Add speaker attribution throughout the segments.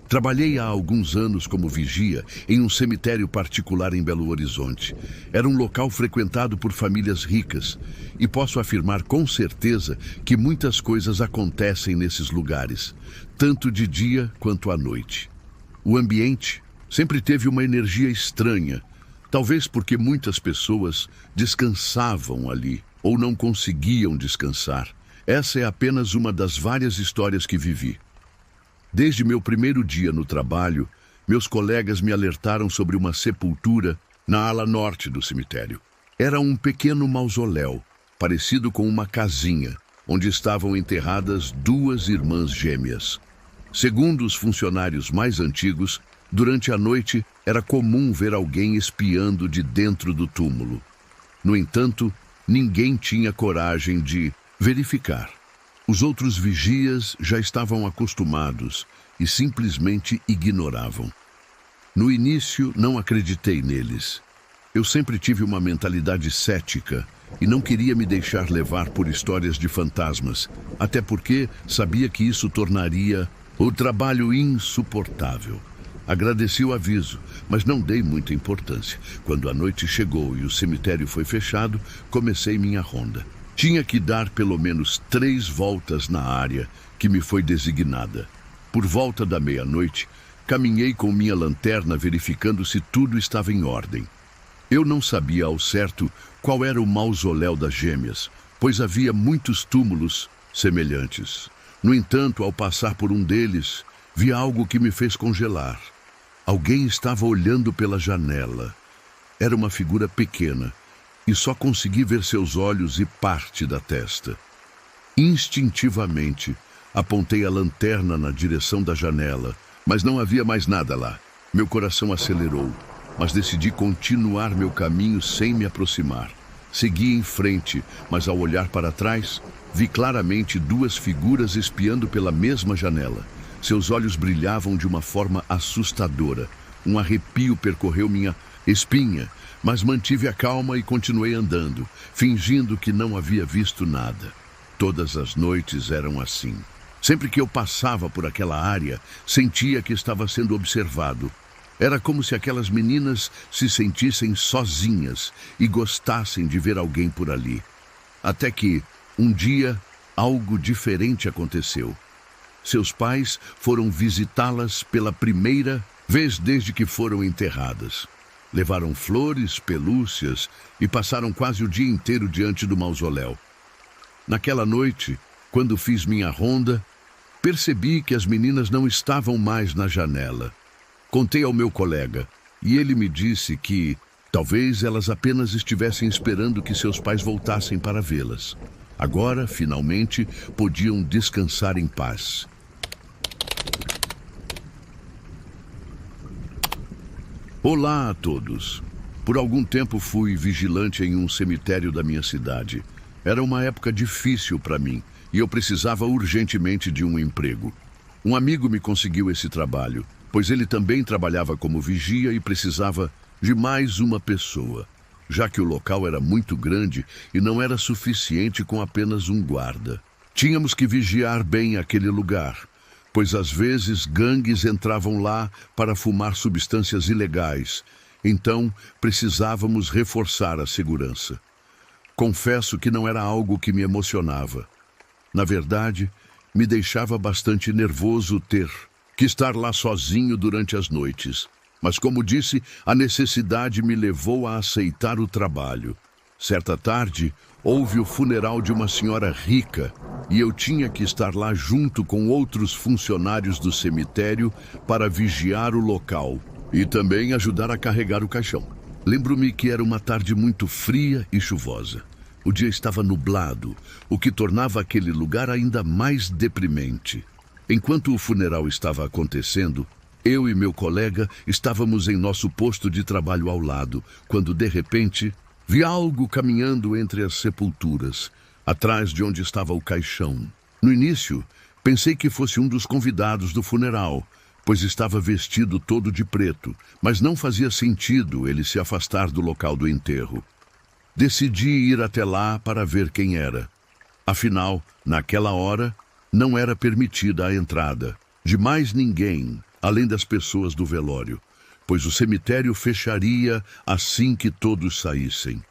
Speaker 1: Trabalhei há alguns anos como vigia em um cemitério particular em Belo Horizonte. Era um local frequentado por famílias ricas e posso afirmar com certeza que muitas coisas acontecem nesses lugares, tanto de dia quanto à noite. O ambiente sempre teve uma energia estranha, talvez porque muitas pessoas descansavam ali ou não conseguiam descansar. Essa é apenas uma das várias histórias que vivi. Desde meu primeiro dia no trabalho, meus colegas me alertaram sobre uma sepultura na ala norte do cemitério. Era um pequeno mausoléu, parecido com uma casinha, onde estavam enterradas duas irmãs gêmeas. Segundo os funcionários mais antigos, durante a noite era comum ver alguém espiando de dentro do túmulo. No entanto, ninguém tinha coragem de verificar. Os outros vigias já estavam acostumados e simplesmente ignoravam. No início, não acreditei neles. Eu sempre tive uma mentalidade cética e não queria me deixar levar por histórias de fantasmas, até porque sabia que isso tornaria o trabalho insuportável. Agradeci o aviso, mas não dei muita importância. Quando a noite chegou e o cemitério foi fechado, comecei minha ronda. Tinha que dar pelo menos 3 voltas na área que me foi designada. Por volta da meia-noite, caminhei com minha lanterna verificando se tudo estava em ordem. Eu não sabia ao certo qual era o mausoléu das gêmeas, pois havia muitos túmulos semelhantes. No entanto, ao passar por um deles, vi algo que me fez congelar. Alguém estava olhando pela janela. Era uma figura pequena, e só consegui ver seus olhos e parte da testa. Instintivamente, apontei a lanterna na direção da janela, mas não havia mais nada lá. Meu coração acelerou, mas decidi continuar meu caminho sem me aproximar. Segui em frente, mas ao olhar para trás, vi claramente 2 figuras espiando pela mesma janela. Seus olhos brilhavam de uma forma assustadora. Um arrepio percorreu minha espinha, mas mantive a calma e continuei andando, fingindo que não havia visto nada. Todas as noites eram assim. Sempre que eu passava por aquela área, sentia que estava sendo observado. Era como se aquelas meninas se sentissem sozinhas e gostassem de ver alguém por ali. Até que, um dia, algo diferente aconteceu. Seus pais foram visitá-las pela primeira vez desde que foram enterradas. Levaram flores, pelúcias e passaram quase o dia inteiro diante do mausoléu. Naquela noite, quando fiz minha ronda, percebi que as meninas não estavam mais na janela. Contei ao meu colega e ele me disse que talvez elas apenas estivessem esperando que seus pais voltassem para vê-las. Agora, finalmente, podiam descansar em paz. Olá a todos. Por algum tempo fui vigilante em um cemitério da minha cidade. Era uma época difícil para mim e eu precisava urgentemente de um emprego. Um amigo me conseguiu esse trabalho, pois ele também trabalhava como vigia e precisava de mais uma pessoa, já que o local era muito grande e não era suficiente com apenas um guarda. Tínhamos que vigiar bem aquele lugar, pois às vezes gangues entravam lá para fumar substâncias ilegais, então precisávamos reforçar a segurança. Confesso que não era algo que me emocionava. Na verdade, me deixava bastante nervoso ter que estar lá sozinho durante as noites. Mas, como disse, a necessidade me levou a aceitar o trabalho. Certa tarde, houve o funeral de uma senhora rica e eu tinha que estar lá junto com outros funcionários do cemitério para vigiar o local e também ajudar a carregar o caixão. Lembro-me que era uma tarde muito fria e chuvosa. O dia estava nublado, o que tornava aquele lugar ainda mais deprimente. Enquanto o funeral estava acontecendo, eu e meu colega estávamos em nosso posto de trabalho ao lado, quando de repente vi algo caminhando entre as sepulturas, atrás de onde estava o caixão. No início, pensei que fosse um dos convidados do funeral, pois estava vestido todo de preto, mas não fazia sentido ele se afastar do local do enterro. Decidi ir até lá para ver quem era. Afinal, naquela hora, não era permitida a entrada de mais ninguém além das pessoas do velório, pois o cemitério fecharia assim que todos saíssem.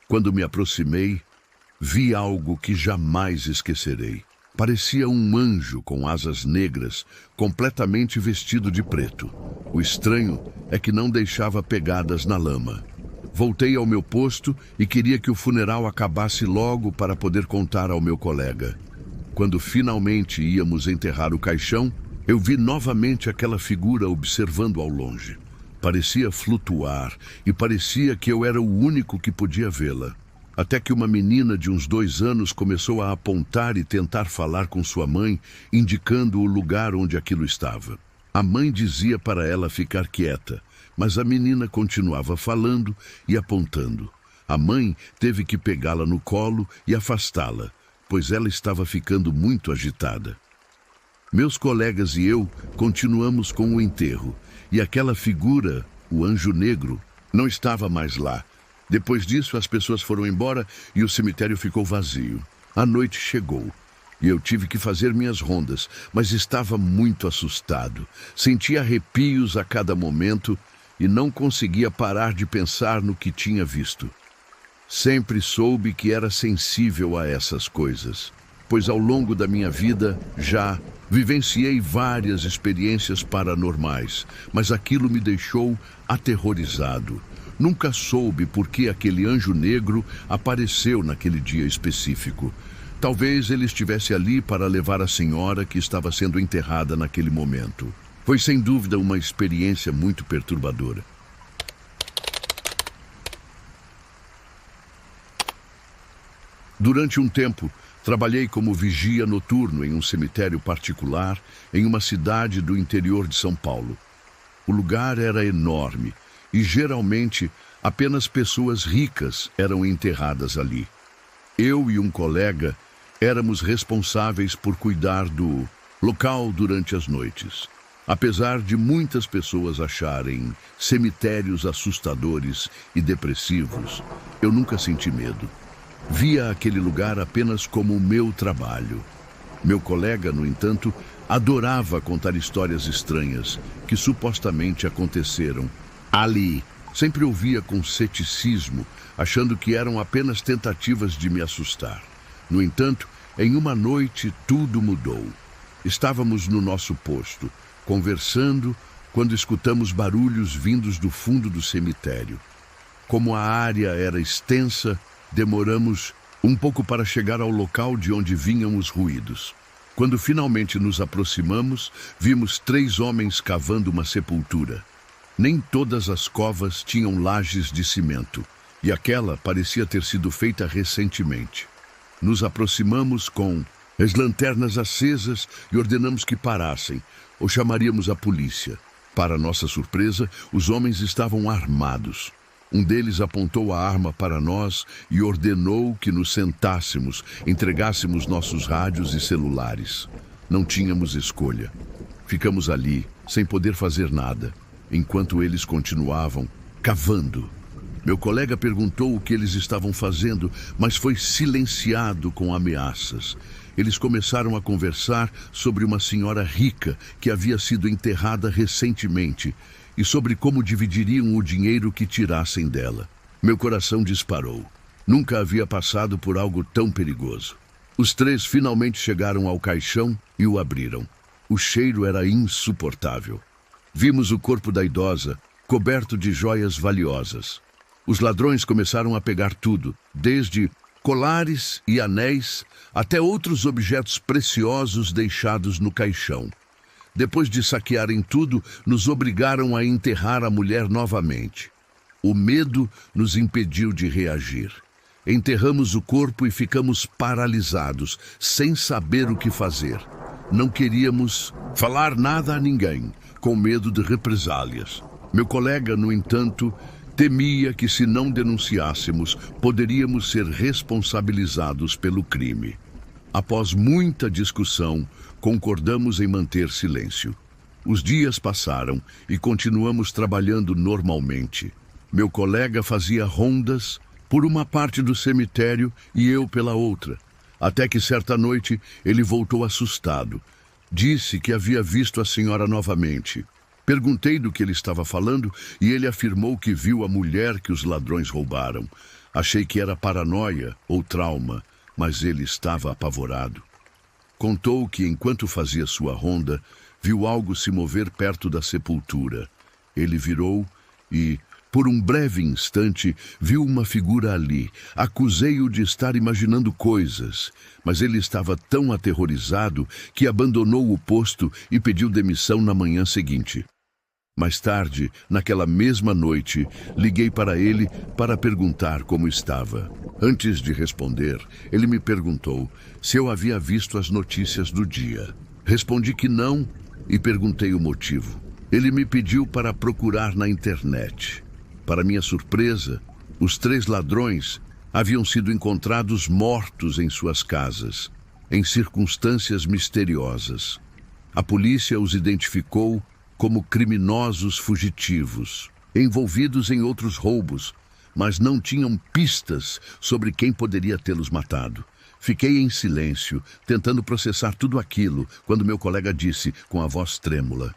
Speaker 1: Quando me aproximei, vi algo que jamais esquecerei. Parecia um anjo com asas negras, completamente vestido de preto. O estranho é que não deixava pegadas na lama. Voltei ao meu posto e queria que o funeral acabasse logo para poder contar ao meu colega. Quando finalmente íamos enterrar o caixão, eu vi novamente aquela figura observando ao longe. Parecia flutuar e parecia que eu era o único que podia vê-la. Até que uma menina de uns 2 anos começou a apontar e tentar falar com sua mãe, indicando o lugar onde aquilo estava. A mãe dizia para ela ficar quieta, mas a menina continuava falando e apontando. A mãe teve que pegá-la no colo e afastá-la, pois ela estava ficando muito agitada. Meus colegas e eu continuamos com o enterro, e aquela figura, o anjo negro, não estava mais lá. Depois disso, as pessoas foram embora e o cemitério ficou vazio. A noite chegou e eu tive que fazer minhas rondas, mas estava muito assustado. Sentia arrepios a cada momento e não conseguia parar de pensar no que tinha visto. Sempre soube que era sensível a essas coisas, pois ao longo da minha vida já vivenciei várias experiências paranormais, mas aquilo me deixou aterrorizado. Nunca soube por que aquele anjo negro apareceu naquele dia específico. Talvez ele estivesse ali para levar a senhora que estava sendo enterrada naquele momento. Foi sem dúvida uma experiência muito perturbadora. Durante um tempo, trabalhei como vigia noturno em um cemitério particular em uma cidade do interior de São Paulo. O lugar era enorme e geralmente apenas pessoas ricas eram enterradas ali. Eu e um colega éramos responsáveis por cuidar do local durante as noites. Apesar de muitas pessoas acharem cemitérios assustadores e depressivos, eu nunca senti medo. Via aquele lugar apenas como o meu trabalho. Meu colega, no entanto, adorava contar histórias estranhas que supostamente aconteceram ali. Sempre ouvia com ceticismo, achando que eram apenas tentativas de me assustar. No entanto, em uma noite tudo mudou. Estávamos no nosso posto, conversando, quando escutamos barulhos vindos do fundo do cemitério. Como a área era extensa, demoramos um pouco para chegar ao local de onde vinham os ruídos. Quando finalmente nos aproximamos, vimos 3 homens cavando uma sepultura. Nem todas as covas tinham lajes de cimento, e aquela parecia ter sido feita recentemente. Nos aproximamos com as lanternas acesas e ordenamos que parassem, ou chamaríamos a polícia. Para nossa surpresa, os homens estavam armados. Um deles apontou a arma para nós e ordenou que nos sentássemos, entregássemos nossos rádios e celulares. Não tínhamos escolha. Ficamos ali, sem poder fazer nada, enquanto eles continuavam cavando. Meu colega perguntou o que eles estavam fazendo, mas foi silenciado com ameaças. Eles começaram a conversar sobre uma senhora rica que havia sido enterrada recentemente e sobre como dividiriam o dinheiro que tirassem dela. Meu coração disparou. Nunca havia passado por algo tão perigoso. Os 3 finalmente chegaram ao caixão e o abriram. O cheiro era insuportável. Vimos o corpo da idosa, coberto de joias valiosas. Os ladrões começaram a pegar tudo, desde colares e anéis até outros objetos preciosos deixados no caixão. Depois de saquearem tudo, nos obrigaram a enterrar a mulher novamente. O medo nos impediu de reagir. Enterramos o corpo e ficamos paralisados, sem saber o que fazer. Não queríamos falar nada a ninguém, com medo de represálias. Meu colega, no entanto, temia que se não denunciássemos, poderíamos ser responsabilizados pelo crime. Após muita discussão, concordamos em manter silêncio. Os dias passaram e continuamos trabalhando normalmente. Meu colega fazia rondas por uma parte do cemitério e eu pela outra, até que certa noite ele voltou assustado. Disse que havia visto a senhora novamente. Perguntei do que ele estava falando e ele afirmou que viu a mulher que os ladrões roubaram. Achei que era paranoia ou trauma, mas ele estava apavorado. Contou que, enquanto fazia sua ronda, viu algo se mover perto da sepultura. Ele virou e, por um breve instante, viu uma figura ali. Acusei-o de estar imaginando coisas, mas ele estava tão aterrorizado que abandonou o posto e pediu demissão na manhã seguinte. Mais tarde, naquela mesma noite, liguei para ele para perguntar como estava. Antes de responder, ele me perguntou se eu havia visto as notícias do dia. Respondi que não e perguntei o motivo. Ele me pediu para procurar na internet. Para minha surpresa, os 3 ladrões haviam sido encontrados mortos em suas casas, em circunstâncias misteriosas. A polícia os identificou como criminosos fugitivos, envolvidos em outros roubos, mas não tinham pistas sobre quem poderia tê-los matado. Fiquei em silêncio, tentando processar tudo aquilo, quando meu colega disse, com a voz trêmula: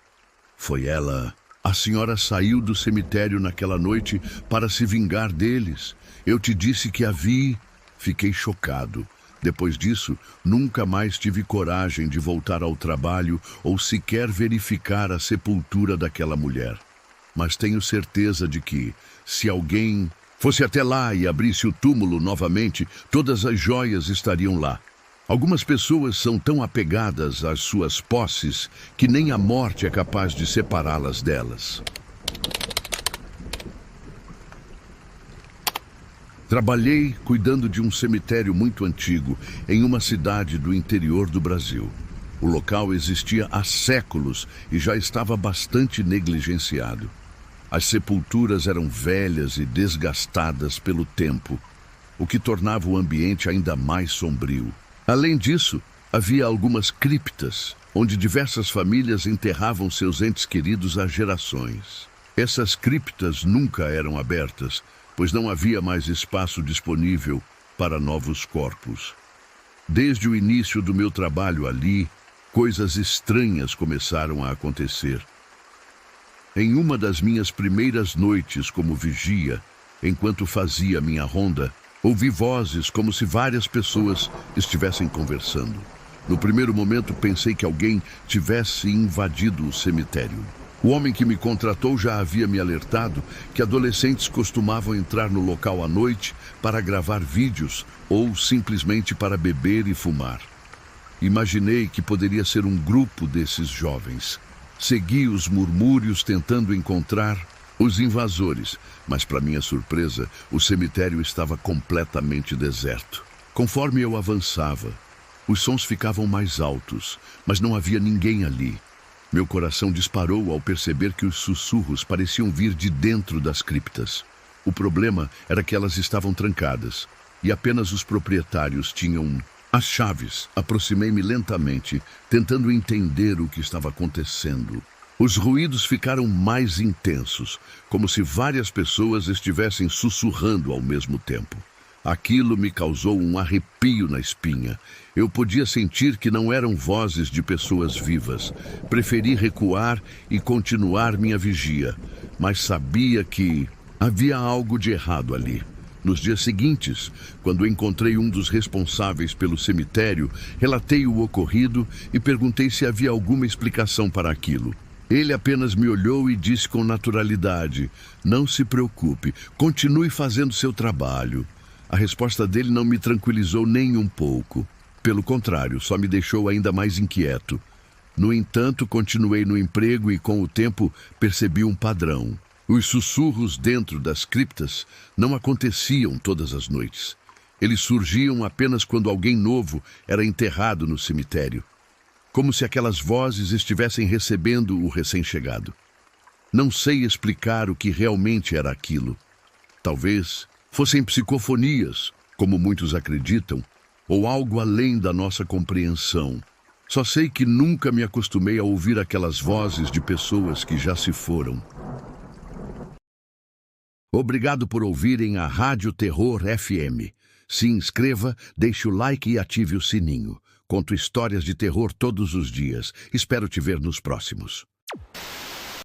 Speaker 1: "Foi ela. A senhora saiu do cemitério naquela noite para se vingar deles. Eu te disse que a vi." Fiquei chocado. Depois disso, nunca mais tive coragem de voltar ao trabalho ou sequer verificar a sepultura daquela mulher. Mas tenho certeza de que, se alguém fosse até lá e abrisse o túmulo novamente, todas as joias estariam lá. Algumas pessoas são tão apegadas às suas posses que nem a morte é capaz de separá-las delas. Trabalhei cuidando de um cemitério muito antigo em uma cidade do interior do Brasil. O local existia há séculos e já estava bastante negligenciado. As sepulturas eram velhas e desgastadas pelo tempo, o que tornava o ambiente ainda mais sombrio. Além disso, havia algumas criptas, onde diversas famílias enterravam seus entes queridos há gerações. Essas criptas nunca eram abertas, pois não havia mais espaço disponível para novos corpos. Desde o início do meu trabalho ali, coisas estranhas começaram a acontecer. Em uma das minhas primeiras noites como vigia, enquanto fazia minha ronda, ouvi vozes como se várias pessoas estivessem conversando. No primeiro momento pensei que alguém tivesse invadido o cemitério. O homem que me contratou já havia me alertado que adolescentes costumavam entrar no local à noite para gravar vídeos ou simplesmente para beber e fumar. Imaginei que poderia ser um grupo desses jovens. Segui os murmúrios tentando encontrar os invasores, mas para minha surpresa, o cemitério estava completamente deserto. Conforme eu avançava, os sons ficavam mais altos, mas não havia ninguém ali. Meu coração disparou ao perceber que os sussurros pareciam vir de dentro das criptas. O problema era que elas estavam trancadas, e apenas os proprietários tinham as chaves. Aproximei-me lentamente, tentando entender o que estava acontecendo. Os ruídos ficaram mais intensos, como se várias pessoas estivessem sussurrando ao mesmo tempo. Aquilo me causou um arrepio na espinha. Eu podia sentir que não eram vozes de pessoas vivas. Preferi recuar e continuar minha vigia, mas sabia que havia algo de errado ali. Nos dias seguintes, quando encontrei um dos responsáveis pelo cemitério, relatei o ocorrido e perguntei se havia alguma explicação para aquilo. Ele apenas me olhou e disse com naturalidade: "Não se preocupe, continue fazendo seu trabalho." A resposta dele não me tranquilizou nem um pouco. Pelo contrário, só me deixou ainda mais inquieto. No entanto, continuei no emprego e, com o tempo, percebi um padrão. Os sussurros dentro das criptas não aconteciam todas as noites. Eles surgiam apenas quando alguém novo era enterrado no cemitério, como se aquelas vozes estivessem recebendo o recém-chegado. Não sei explicar o que realmente era aquilo. Talvez fossem psicofonias, como muitos acreditam, ou algo além da nossa compreensão. Só sei que nunca me acostumei a ouvir aquelas vozes de pessoas que já se foram. Obrigado por ouvirem a Rádio Terror FM. Se inscreva, deixe o like e ative o sininho. Conto histórias de terror todos os dias. Espero te ver nos próximos.